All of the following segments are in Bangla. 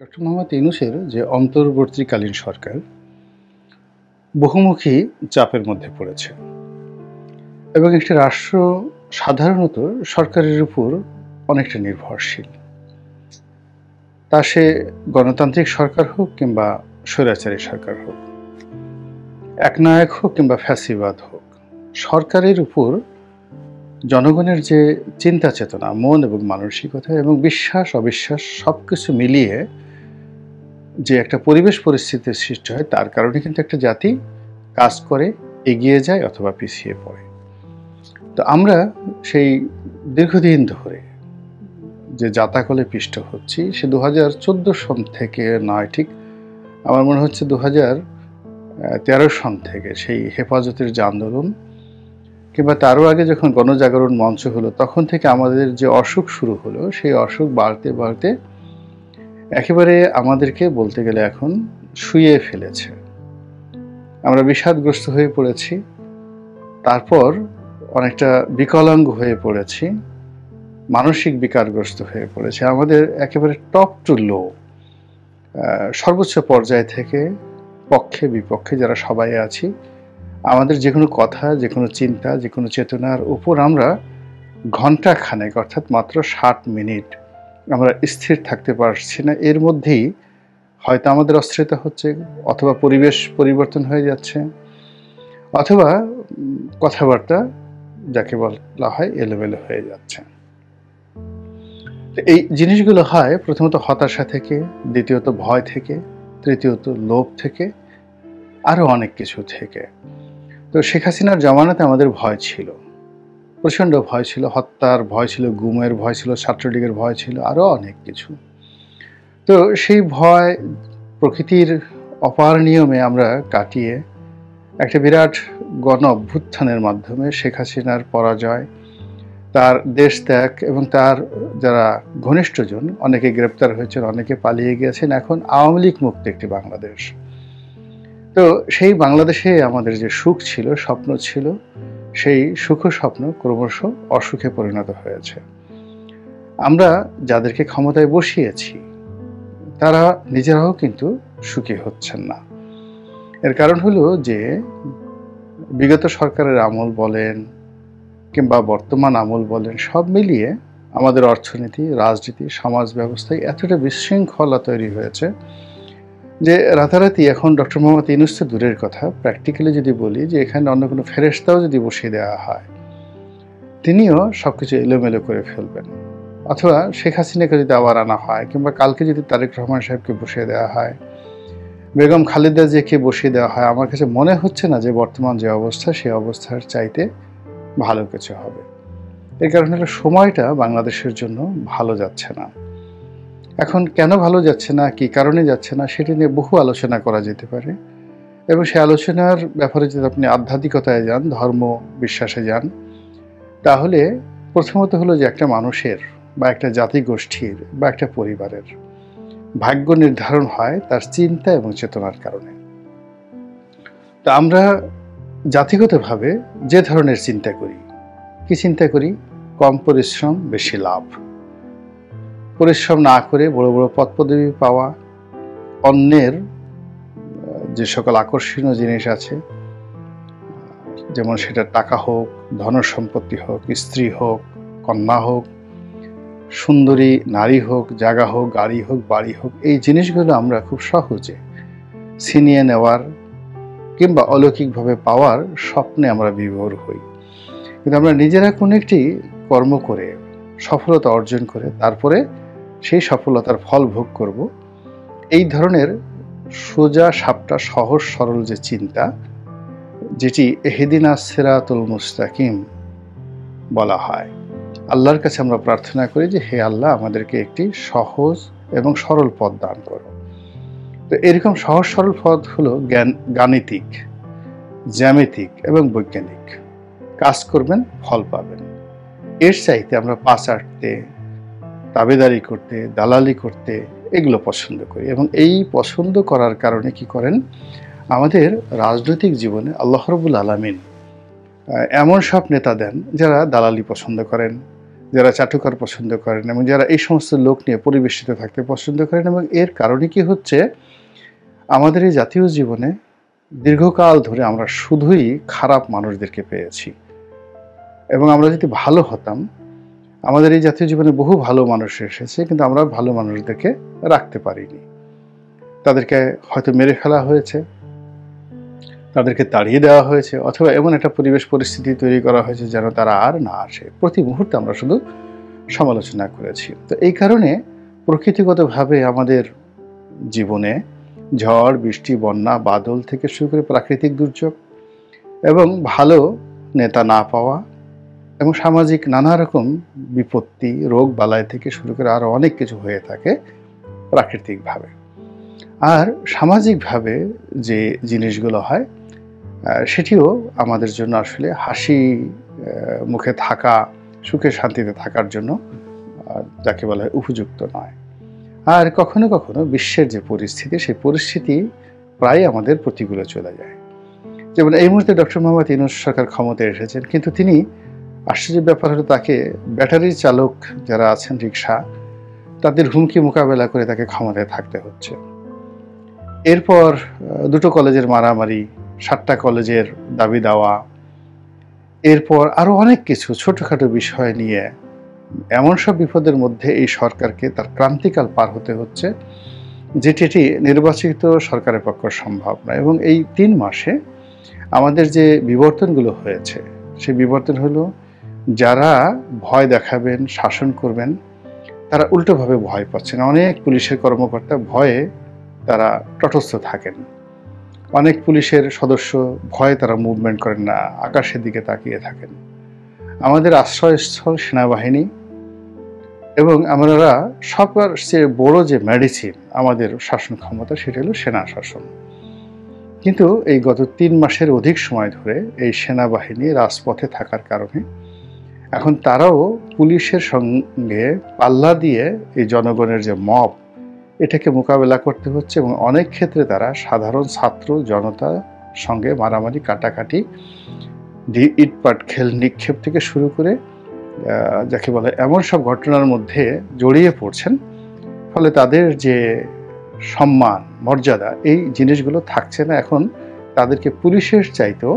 ডক্টর মোহাম্মদ ইউনূসের যে অন্তর্বর্তীকালীন সরকার বহুমুখী চাপের মধ্যে পড়েছে এবং একটি রাষ্ট্র সাধারণত সরকারের উপর অনেকটা নির্ভরশীল। তা সে গণতান্ত্রিক সরকার হোক কিংবা স্বৈরাচারী সরকার হোক, একনায়ক হোক কিংবা ফ্যাসিবাদ হোক, সরকারের উপর জনগণের যে চিন্তা চেতনা, মন এবং মানসিকতা এবং বিশ্বাস অবিশ্বাস সবকিছু মিলিয়ে যে একটা পরিবেশ পরিস্থিতির সৃষ্টি হয়, তার কারণে কিন্তু একটা জাতি কাজ করে, এগিয়ে যায় অথবা পিছিয়ে পড়ে। তো আমরা সেই দীর্ঘদিন ধরে যে জাতাকলে পিষ্ট হচ্ছি, সে 2014 সন থেকে নয়, ঠিক আমার মনে হচ্ছে 2013 সন থেকে সেই হেফাজতের যে আন্দোলন কিংবা তারও আগে যখন গণজাগরণ মঞ্চ হলো, তখন থেকে আমাদের যে অসুখ শুরু হলো, সেই অসুখ বাড়তে বাড়তে একেবারে আমাদেরকে বলতে গেলে এখন শুইয়ে ফেলেছে। আমরা বিষাদগ্রস্ত হয়ে পড়েছি, তারপর অনেকটা বিকলাঙ্গ হয়ে পড়েছি, মানসিক বিকারগ্রস্ত হয়ে পড়েছে। আমাদের একেবারে টপ টু লো, সর্বোচ্চ পর্যায় থেকে পক্ষে বিপক্ষে যারা সবাই আছি, আমাদের যে কোনো কথা, যে কোনো চিন্তা, যে কোনো চেতনার উপর আমরা ঘণ্টা খানেক অর্থাৎ মাত্র 60 মিনিট আমরা স্থির থাকতে পারছি না। এর মধ্যেই হয়তো আমাদের অস্থিরতা হচ্ছে, অথবা পরিবেশ পরিবর্তন হয়ে যাচ্ছে, অথবা কথাবার্তা যাকে বলা হয় এলোমেলো হয়ে যাচ্ছে। এই জিনিসগুলো হয় প্রথমত হতাশা থেকে, দ্বিতীয়ত ভয় থেকে, তৃতীয়ত লোভ থেকে, আরও অনেক কিছু থেকে। তো শেখ হাসিনার জমানাতে আমাদের ভয় ছিল, প্রচণ্ড ভয় ছিল, হত্যার ভয় ছিল, গুমের ভয় ছিল, ছাত্রলীগের ভয় ছিল, আরও অনেক কিছু। তো সেই ভয় প্রকৃতির অপার নিয়মে আমরা কাটিয়ে একটা বিরাট গণ অভ্যুত্থানের মাধ্যমে শেখ হাসিনার পরাজয়, তার দেশ ত্যাগ এবং তার যারা ঘনিষ্ঠজন, অনেকে গ্রেপ্তার হয়েছেন, অনেকে পালিয়ে গিয়েছেন, এখন আওয়ামী লীগ মুক্ত একটি বাংলাদেশ। তো সেই বাংলাদেশে আমাদের যে সুখ ছিল, স্বপ্ন ছিল, সেই সুখ স্বপ্ন ক্রমশ অসুখে পরিণত হয়েছে। আমরা যাদেরকে ক্ষমতায় বসিয়েছি তারা নিজেরাও কিন্তু সুখী হচ্ছেন না। এর কারণ হলো যে বিগত সরকারের আমল বলেন কিংবা বর্তমান আমল বলেন, সব মিলিয়ে আমাদের অর্থনীতি, রাজনীতি, সমাজ ব্যবস্থায় এতটা বিশৃঙ্খলা তৈরি হয়েছে যে রাতারাতি এখন ডক্টর মোহাম্মদ ইউনূস তো দূরের কথা, প্র্যাকটিক্যালি যদি বলি যে এখানে অন্য কোনো ফেরেশতাও যদি বসিয়ে দেওয়া হয়, তিনিও সব কিছু এলোমেলো করে ফেলবেন। অথবা শেখ হাসিনাকে যদি আবার আনা হয়, কিংবা কালকে যদি তারেক রহমান সাহেবকে বসিয়ে দেওয়া হয়, বেগম খালেদা জিয়াকে বসিয়ে দেওয়া হয়, আমার কাছে মনে হচ্ছে না যে বর্তমান যে অবস্থা, সেই অবস্থার চাইতে ভালো কিছু হবে। এর কারণে হলো সময়টা বাংলাদেশের জন্য ভালো যাচ্ছে না। এখন কেন ভালো যাচ্ছে না, কি কারণে যাচ্ছে না, সেটি নিয়ে বহু আলোচনা করা যেতে পারে। এবং সেই আলোচনার ব্যাপারে যদি আপনি আধ্যাত্মিকতায় যান, ধর্ম বিশ্বাসে যান, তাহলে প্রথমত হলো যে একটা মানুষের বা একটা জাতিগোষ্ঠীর বা একটা পরিবারের ভাগ্য নির্ধারণ হয় তার চিন্তা এবং চেতনার কারণে। তো আমরা জাতিগতভাবে যে ধরনের চিন্তা করি, কি চিন্তা করি? কম পরিশ্রম, বেশি লাভ। পরিশ্রম না করে বড় বড় পদপদবি পাওয়া, অন্যের যে সকল আকর্ষণীয় জিনিস আছে, যেমন সেটা টাকা হোক, ধন সম্পত্তি হোক, স্ত্রী হোক, কন্যা হোক, সুন্দরী নারী হোক, জায়গা হোক, গাড়ি হোক, বাড়ি হোক, এই জিনিসগুলো আমরা খুব সহজে ছিনিয়ে নেওয়ার কিংবা অলৌকিকভাবে পাওয়ার স্বপ্নে আমরা বিভোর হই। কিন্তু আমরা নিজেরা কোনো একটি কর্ম করে সফলতা অর্জন করে তারপরে সেই সফলতার ফল ভোগ করব, এই ধরনের সোজা সাপটা সহজ সরল যে চিন্তা, যেটি ইহদিনাস সিরাতুল মুস্তাকিম বলা হয়, আল্লাহর কাছে আমরা প্রার্থনা করি যে হে আল্লাহ, আমাদেরকে একটি সহজ এবং সরল পথ দান করো। তো এরকম সহজ সরল পথ হলো গাণিতিক, জ্যামিতিক এবং বৈজ্ঞানিক। কাজ করবেন, ফল পাবেন। এর চাইতে আমরা পা চাটতে, তাবেদারি করতে, দালালি করতে এগুলো পছন্দ করি। এবং এই পছন্দ করার কারণে কি করেন, আমাদের রাজনৈতিক জীবনে আল্লাহ রাব্বুল আলামিন এমন সব নেতা দেন যারা দালালি পছন্দ করেন, যারা চাটুকার পছন্দ করেন এবং যারা এই সমস্ত লোক নিয়ে পরিবেশিত থাকতে পছন্দ করেন। এবং এর কারণে কি হচ্ছে, আমাদের এই জাতীয় জীবনে দীর্ঘকাল ধরে আমরা শুধুই খারাপ মানুষদেরকে পেয়েছি। এবং আমরা যদি ভালো হতাম, আমাদের এই জাতীয় জীবনে বহু ভালো মানুষ এসেছে, কিন্তু আমরা ভালো মানুষদেরকে রাখতে পারিনি। তাদেরকে হয়তো মেরে ফেলা হয়েছে, তাদেরকে তাড়িয়ে দেওয়া হয়েছে, অথবা এমন একটা পরিবেশ পরিস্থিতি তৈরি করা হয়েছে যেন তারা আর না আসে। প্রতি মুহূর্তে আমরা শুধু সমালোচনা করেছি। তো এই কারণে প্রকৃতিগতভাবে আমাদের জীবনে ঝড়, বৃষ্টি, বন্যা, বাদল থেকে শুরু করে প্রাকৃতিক দুর্যোগ এবং ভালো নেতা না পাওয়া এবং সামাজিক নানা রকম বিপত্তি, রোগ বালাই থেকে শুরু করে আরও অনেক কিছু হয়ে থাকে প্রাকৃতিকভাবে। আর সামাজিকভাবে যে জিনিসগুলো হয় সেটিও আমাদের জন্য আসলে হাসি মুখে থাকা, সুখে শান্তিতে থাকার জন্য যাকে বলা হয় উপযুক্ত নয়। আর কখনো কখনো বিশ্বের যে পরিস্থিতি, সেই পরিস্থিতি প্রায় আমাদের প্রতিকূলে চলে যায়। যেমন এই মুহূর্তে ডক্টর মোহাম্মদ ইউনূস সরকার ক্ষমতায় এসেছেন, কিন্তু তিনি, আশ্চর্যের ব্যাপার হলো, তাকে ব্যাটারি চালক যারা আছেন রিক্সা, তাদের হুমকি মোকাবেলা করে তাকে ক্ষমতায় থাকতে হচ্ছে। এরপর দুটো কলেজের মারামারি, 7টা কলেজের দাবি দেওয়া, এরপর আরও অনেক কিছু ছোটোখাটো বিষয় নিয়ে এমন সব বিপদের মধ্যে এই সরকারকে তার ক্রান্তিকাল পার হতে হচ্ছে, যেটি নির্বাচিত সরকারের পক্ষে সম্ভব নয়। এবং এই 3 মাসে আমাদের যে বিবর্তনগুলো হয়েছে, সেই বিবর্তন হলো, যারা ভয় দেখাবেন, শাসন করবেন, তারা উল্টোভাবে ভয় পাচ্ছেন। অনেক পুলিশের কর্মকর্তা ভয়ে তারা তটস্থ থাকেন। অনেক পুলিশের সদস্য ভয়ে তারা মুভমেন্ট করেন না, আকাশের দিকে তাকিয়ে থাকেন। আমাদের আশ্রয়স্থল সেনাবাহিনী, এবং আমরা সবচেয়ে বড় যে মেডিসিন আমাদের শাসন ক্ষমতা, সেটা হলো সেনা শাসন। কিন্তু এই গত 3 মাসের অধিক সময় ধরে এই সেনাবাহিনী রাজপথে থাকার কারণে এখন তারাও পুলিশের সঙ্গে পাল্লা দিয়ে এই জনগণের যে মব, এটাকে মোকাবেলা করতে হচ্ছে। এবং অনেক ক্ষেত্রে তারা সাধারণ ছাত্র জনতার সঙ্গে মারামারি, কাটাকাটি, ইটপাট খেল নিক্ষেপ থেকে শুরু করে যাকে বলে এমন সব ঘটনার মধ্যে জড়িয়ে পড়ছেন। ফলে তাদের যে সম্মান, মর্যাদা, এই জিনিসগুলো থাকছে না। এখন তাদেরকে পুলিশের চাইতেও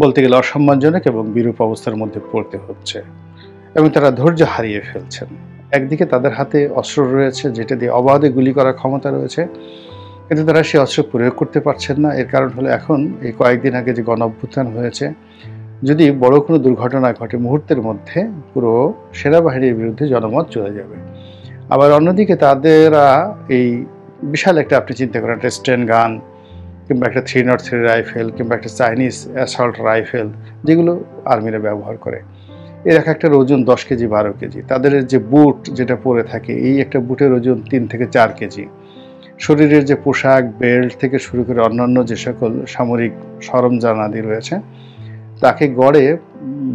বলতে গেলে অসম্মানজনক এবং বিরূপ অবস্থার মধ্যে পড়তে হচ্ছে, এবং তারা ধৈর্য হারিয়ে ফেলছেন। একদিকে তাদের হাতে অস্ত্র রয়েছে, যেটা দিয়ে অবাধে গুলি করার ক্ষমতা রয়েছে, কিন্তু তারা সেই অস্ত্র প্রয়োগ করতে পারছেন না। এর কারণ হলো, এখন এই কয়েকদিন আগে যে গণ অভ্যুত্থান হয়েছে, যদি বড় কোনো দুর্ঘটনা ঘটে, মুহূর্তের মধ্যে পুরো সেনাবাহিনীর বিরুদ্ধে জনমত চলে যাবে। আবার অন্যদিকে তাদেরা এই বিশাল একটা, আপনি চিন্তা করেন, একটা স্টেন গান কিংবা একটা 303 রাইফেল কিংবা একটা চাইনিজ অ্যাসল্ট রাইফেল, যেগুলো আর্মিরা ব্যবহার করে, এর একটা ওজন 10 কেজি 12 কেজি। তাদের যে বুট যেটা পরে থাকে, এই একটা বুটের ওজন 3 থেকে 4 কেজি। শরীরের যে পোশাক, বেল্ট থেকে শুরু করে অন্যান্য যে সকল সামরিক সরঞ্জাম আদি রয়েছে, তাকে গড়ে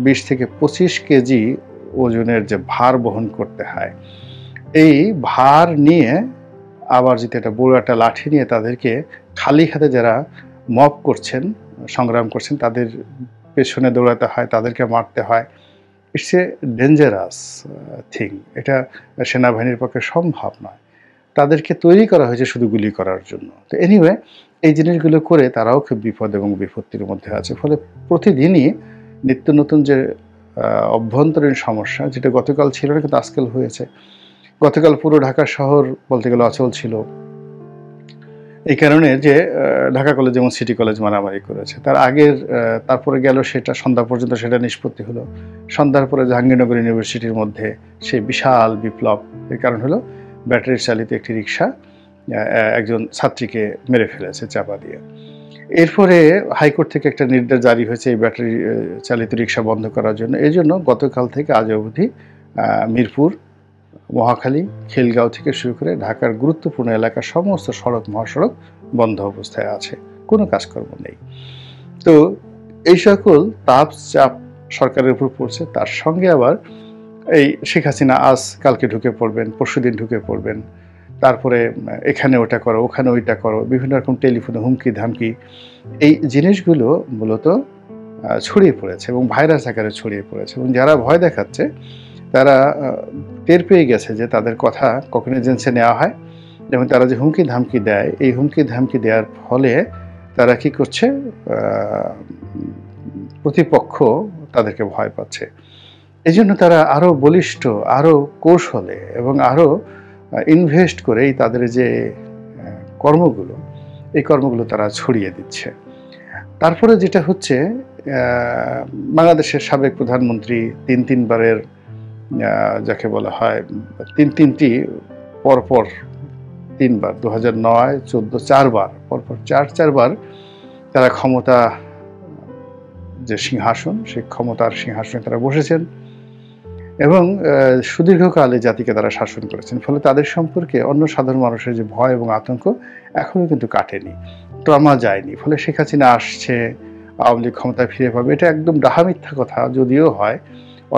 20 থেকে 25 কেজি ওজনের যে ভার বহন করতে হয়, এই ভার নিয়ে আবার যদি একটা বড় একটা লাঠি নিয়ে তাদেরকে খালি হাতে যারা মব করছেন, সংগ্রাম করছেন, তাদের পেছনে দৌড়াতে হয়, তাদেরকে মারতে হয়। It's a dangerous thing. এটা সেনাবাহিনীর পক্ষে সম্ভব নয়। তাদেরকে তৈরি করা হয়েছে শুধু গুলি করার জন্য। তো এনিওয়ে, এই জিনিসগুলো করে তারাও খুব বিপদ এবং বিপত্তির মধ্যে আছে। ফলে প্রতিদিনই নিত্য নতুন যে অভ্যন্তরীণ সমস্যা, যেটা গতকাল ছিল না কিন্তু আজকাল হয়েছে। গতকাল পুরো ঢাকা শহর বলতে গেলে অচল ছিল, এই কারণে যে ঢাকা কলেজ যেমন সিটি কলেজ মারামারি করেছে, তার আগের তারপরে গেল সেটা সন্ধ্যা পর্যন্ত সেটা নিষ্পত্তি হলো। সন্ধ্যার পরে জাহাঙ্গীরনগর ইউনিভার্সিটির মধ্যে সেই বিশাল বিপ্লব। এর কারণ হলো ব্যাটারি চালিত একটি রিক্সা একজন ছাত্রীকে মেরে ফেলেছে চাপা দিয়ে। এরপরে হাইকোর্ট থেকে একটা নির্দেশ জারি হয়েছে এই ব্যাটারি চালিত রিক্সা বন্ধ করার জন্য। এই জন্য গতকাল থেকে আজ অবধি মিরপুর, মহাখালী, খিলগাঁও থেকে শুরু করে ঢাকার গুরুত্বপূর্ণ এলাকার সমস্ত সড়ক, মহাসড়ক বন্ধ অবস্থায় আছে, কোনো কাজকর্ম নেই। তো এই সকল তাপ চাপ সরকারের উপর পড়ছে। তার সঙ্গে আবার এই শেখ হাসিনা আজ কালকে ঢুকে পড়বেন, পরশুদিন ঢুকে পড়বেন, তারপরে এখানে ওটা করো, ওখানে ওইটা করো, বিভিন্ন রকম টেলিফোনে হুমকি ধামকি। এই জিনিসগুলো মূলত ছড়িয়ে পড়েছে এবং ভাইরাস আকারে ছড়িয়ে পড়েছে, এবং যারা ভয় দেখাচ্ছে তারা টের পেয়ে গেছে যে তাদের কথা কগনিজেন্সে নেওয়া হয়, এবং তারা যে হুমকি ধামকি দেয়, এই হুমকি ধামকি দেওয়ার ফলে তারা কি করছে, প্রতিপক্ষ তাদেরকে ভয় পাচ্ছে। এই জন্য তারা আরও বলিষ্ঠ, আরও কৌশলে এবং আরও ইনভেস্ট করে তাদের যে কর্মগুলো, এই কর্মগুলো তারা ছড়িয়ে দিচ্ছে। তারপরে যেটা হচ্ছে, বাংলাদেশের সাবেক প্রধানমন্ত্রী তিনবারের, যাকে বলা হয় তিনটি পরপর 3বার, 2009, 2014, 4বার পরপর চারবার তারা ক্ষমতা যে সিংহাসন, সেই ক্ষমতার সিংহাসনে তারা বসেছেন এবং সুদীর্ঘকালে জাতিকে তারা শাসন করেছেন। ফলে তাদের সম্পর্কে অন্য সাধারণ মানুষের যে ভয় এবং আতঙ্ক এখনও কিন্তু কাটেনি, ট্রমা যায়নি। ফলে শেখ হাসিনা আসছে, আওয়ামী লীগ ক্ষমতায় ফিরে পাবে, এটা একদম ডাহা মিথ্যা কথা। যদিও হয়,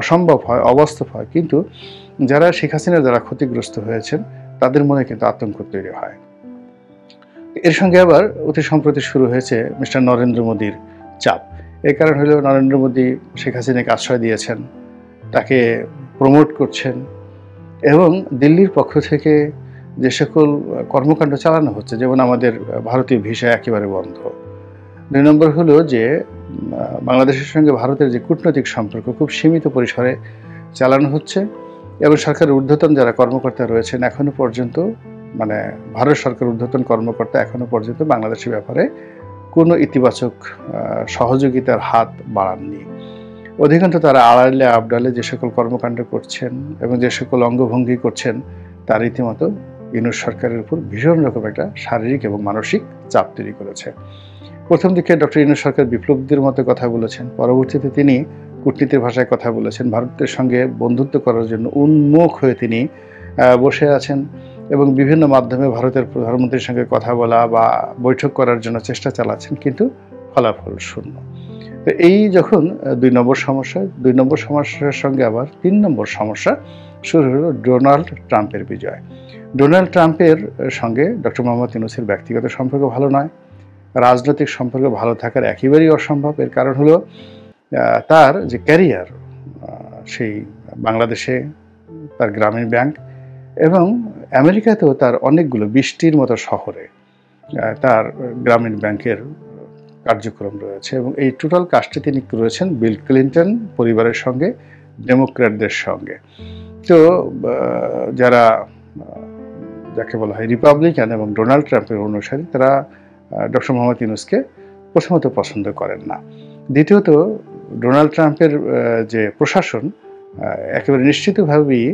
অসম্ভব হয়, অবাস্তব হয়, কিন্তু যারা শেখ হাসিনা যারা ক্ষতিগ্রস্ত হয়েছেন তাদের মনে কিন্তু আতঙ্ক তৈরি হয়। এর সঙ্গে আবার অতি সম্প্রতি শুরু হয়েছে মিস্টার নরেন্দ্র মোদীর চাপ। এর কারণ হলো নরেন্দ্র মোদী শেখ হাসিনাকে আশ্রয় দিয়েছেন, তাকে প্রমোট করছেন, এবং দিল্লির পক্ষ থেকে যে সকল কর্মকাণ্ড চালানো হচ্ছে, যেমন আমাদের ভারতীয় ভিসা একেবারে বন্ধ। 2 নম্বর হলো যে বাংলাদেশের সঙ্গে ভারতের যে কূটনৈতিক সম্পর্ক খুব সীমিত পরিসরে চালানো হচ্ছে, এবং সরকারের ঊর্ধ্বতন যারা কর্মকর্তা রয়েছেন এখনো পর্যন্ত, মানে ভারত সরকার ঊর্ধ্বতন কর্মকর্তা এখনো পর্যন্ত বাংলাদেশের ব্যাপারে কোনো ইতিবাচক সহযোগিতার হাত বাড়াননি। অধিকাংশ তারা আড়ালে আবডালে যে সকল কর্মকাণ্ড করছেন এবং যে সকল অঙ্গভঙ্গি করছেন, তার রীতিমতো ইউনূস সরকারের উপর ভীষণ রকম একটা শারীরিক এবং মানসিক চাপ তৈরি করেছে। প্রথম দিকে ডক্টর ইউনূস সরকার বিপ্লবীদের মতো কথা বলেছেন, পরবর্তীতে তিনি কূটনীতির ভাষায় কথা বলেছেন, ভারতের সঙ্গে বন্ধুত্ব করার জন্য উন্মুখ হয়ে তিনি বসে আছেন, এবং বিভিন্ন মাধ্যমে ভারতের প্রধানমন্ত্রীর সঙ্গে কথা বলা বা বৈঠক করার জন্য চেষ্টা চালাচ্ছেন, কিন্তু ফলাফল শূন্য। তো এই যখন 2 নম্বর সমস্যা, 2 নম্বর সমস্যার সঙ্গে আবার 3 নম্বর সমস্যা শুরু হলো ডোনাল্ড ট্রাম্পের বিজয়। ডোনাল্ড ট্রাম্পের সঙ্গে ডক্টর মোহাম্মদ ইউনূসের ব্যক্তিগত সম্পর্ক ভালো নয়, রাজনৈতিক সম্পর্ক ভালো থাকার একেবারেই অসম্ভব। এর কারণ হলো তার যে ক্যারিয়ার, সেই বাংলাদেশে তার গ্রামীণ ব্যাংক এবং আমেরিকাতেও তার অনেকগুলো 20টির মতো শহরে তার গ্রামীণ ব্যাংকের কার্যক্রম রয়েছে, এবং এই টোটাল কাজটি তিনি রয়েছেন বিল ক্লিন্টন পরিবারের সঙ্গে, ডেমোক্র্যাটদের সঙ্গে। তো যারা যাকে বলা হয় রিপাবলিকান এবং ডোনাল্ড ট্রাম্পের অনুসারী, তারা ডক্টর মোহাম্মদ ইউনূসকে প্রথমত পছন্দ করেন না। দ্বিতীয়ত, ডোনাল্ড ট্রাম্পের যে প্রশাসন একেবারে নিশ্চিতভাবেই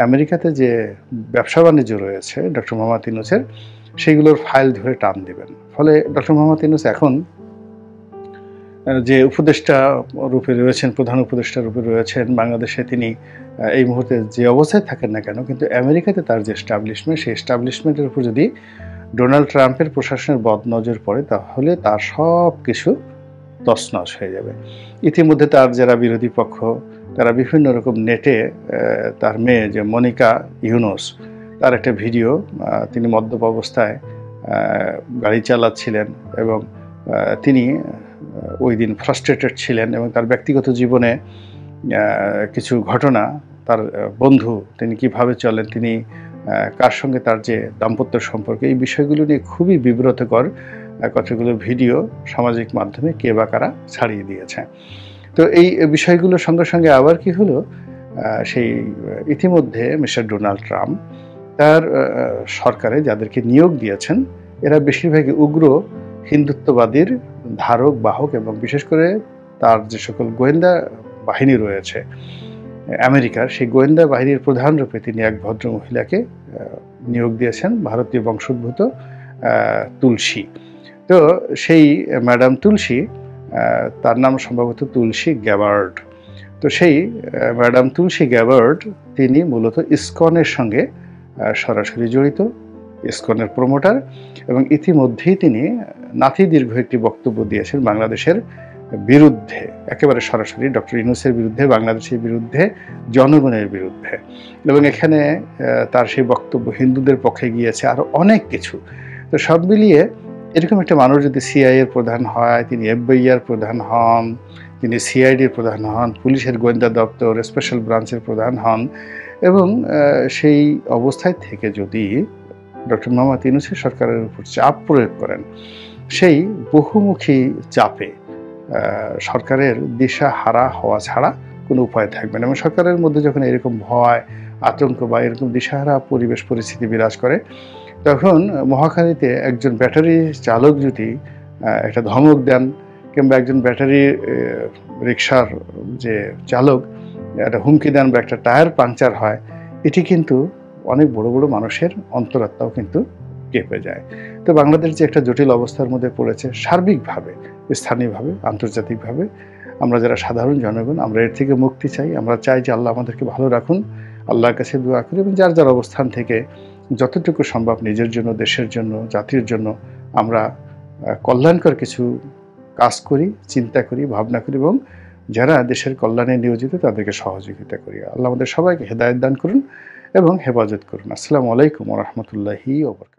আমেরিকাতে যে ব্যবসা বাণিজ্য রয়েছে ডক্টর মোহাম্মদ ইউনূসের, সেইগুলোর ফাইল ধরে টান দেবেন। ফলে ডক্টর মোহাম্মদ ইউনূস এখন যে উপদেষ্টা রূপে রয়েছেন, প্রধান উপদেষ্টা রূপে রয়েছেন বাংলাদেশে, তিনি এই মুহূর্তে যে অবস্থায় থাকেন না কেন, কিন্তু আমেরিকাতে তার যে এস্টাবলিশমেন্ট, সেই এস্টাবলিশমেন্টের উপর যদি ডোনাল্ড ট্রাম্পের প্রশাসনের বদনজর পড়ে, তাহলে তার সব কিছু তছনছ হয়ে যাবে। ইতিমধ্যে তার যারা বিরোধী পক্ষ, তারা বিভিন্ন রকম নেটে তার মেয়ে যে মনিকা ইউনুস, তার একটা ভিডিও, তিনি মদ্যপ অবস্থায় গাড়ি চালাচ্ছিলেন এবং তিনি ওই দিন ফ্রাস্ট্রেটেড ছিলেন, এবং তার ব্যক্তিগত জীবনে কিছু ঘটনা, তার বন্ধু তিনি কিভাবে চলেন, তিনি কার সঙ্গে তার যে দাম্পত্য সম্পর্ক, এই বিষয়গুলো নিয়ে খুবই বিব্রতকর কতগুলো ভিডিও সামাজিক মাধ্যমে কে বা কারা ছাড়িয়ে দিয়েছে। তো এই বিষয়গুলোর সঙ্গে সঙ্গে আবার কি হলো, সেই ইতিমধ্যে মিস্টার ডোনাল্ড ট্রাম্প তার সরকারে যাদেরকে নিয়োগ দিয়েছেন, এরা বেশিরভাগই উগ্র হিন্দুত্ববাদীর ধারক বাহক, এবং বিশেষ করে তার যে সকল গোয়েন্দা বাহিনী রয়েছে আমেরিকার, সেই গোয়েন্দা বাহিনীর প্রধান রূপে তিনি এক ভদ্র মহিলাকে নিয়োগ দিয়েছেন, ভারতীয় বংশোদ্ভূত তুলসী। তো সেই ম্যাডাম তুলসী, তার নাম সম্ভবত তুলসী গ্যাবার্ড। তো সেই ম্যাডাম তুলসী গ্যাবার্ড তিনি মূলত ইসকনের সঙ্গে সরাসরি জড়িত, ইসকনের প্রমোটার, এবং ইতিমধ্যেই তিনি নাতি দীর্ঘ একটি বক্তব্য দিয়েছেন বাংলাদেশের বিরুদ্ধে, একেবারে সরাসরি ডক্টর ইউনূসের বিরুদ্ধে, বাংলাদেশের বিরুদ্ধে, জনগণের বিরুদ্ধে, এবং এখানে তার সেই বক্তব্য হিন্দুদের পক্ষে গিয়েছে, আরও অনেক কিছু। তো সব মিলিয়ে এরকম একটা মানুষ যদি সিআইএ এর প্রধান হয়, তিনি এফবিআই এর প্রধান হন, তিনি সিআইডির প্রধান হন, পুলিশের গোয়েন্দা দপ্তর স্পেশাল ব্রাঞ্চের প্রধান হন এবং সেই অবস্থায় থেকে যদি ডক্টর মোহাম্মদ ইউনূসের সরকারের উপর চাপ প্রয়োগ করেন, সেই বহুমুখী চাপে সরকারের দিশাহারা হওয়া ছাড়া কোনো উপায় থাকবে না। এবং সরকারের মধ্যে যখন এরকম ভয়, আতঙ্ক বা এরকম দিশাহারা পরিবেশ পরিস্থিতি বিরাজ করে, তখন মহাখালীতে একজন ব্যাটারি চালক যদি একটা ধমক দেন কিংবা একজন ব্যাটারি রিকশার যে চালক একটা হুমকি দেন বা একটা টায়ার পাংচার হয়, এটি কিন্তু অনেক বড় বড় মানুষের অন্তরাত্মাও কিন্তু কেঁপে যায়। তো বাংলাদেশ যে একটা জটিল অবস্থার মধ্যে পড়েছে, সার্বিকভাবে, স্থানীয়ভাবে, আন্তর্জাতিকভাবে, আমরা যারা সাধারণ জনগণ, আমরা এর থেকে মুক্তি চাই। আমরা চাই যে আল্লাহ আমাদেরকে ভালো রাখুন, আল্লাহর কাছে দোয়া করি এবং যার যার অবস্থান থেকে যতটুকু সম্ভব নিজের জন্য, দেশের জন্য, জাতির জন্য আমরা কল্যাণকর কিছু কাজ করি, চিন্তা করি, ভাবনা করি এবং যারা দেশের কল্যাণে নিয়োজিত তাদেরকে সহযোগিতা করি। আল্লাহ আমাদের সবাইকে হেদায়েত দান করুন এবং হেফাজত করুন। আসসালামু আলাইকুম ওয়া রাহমাতুল্লাহি ওয়া বারাকাতুহু।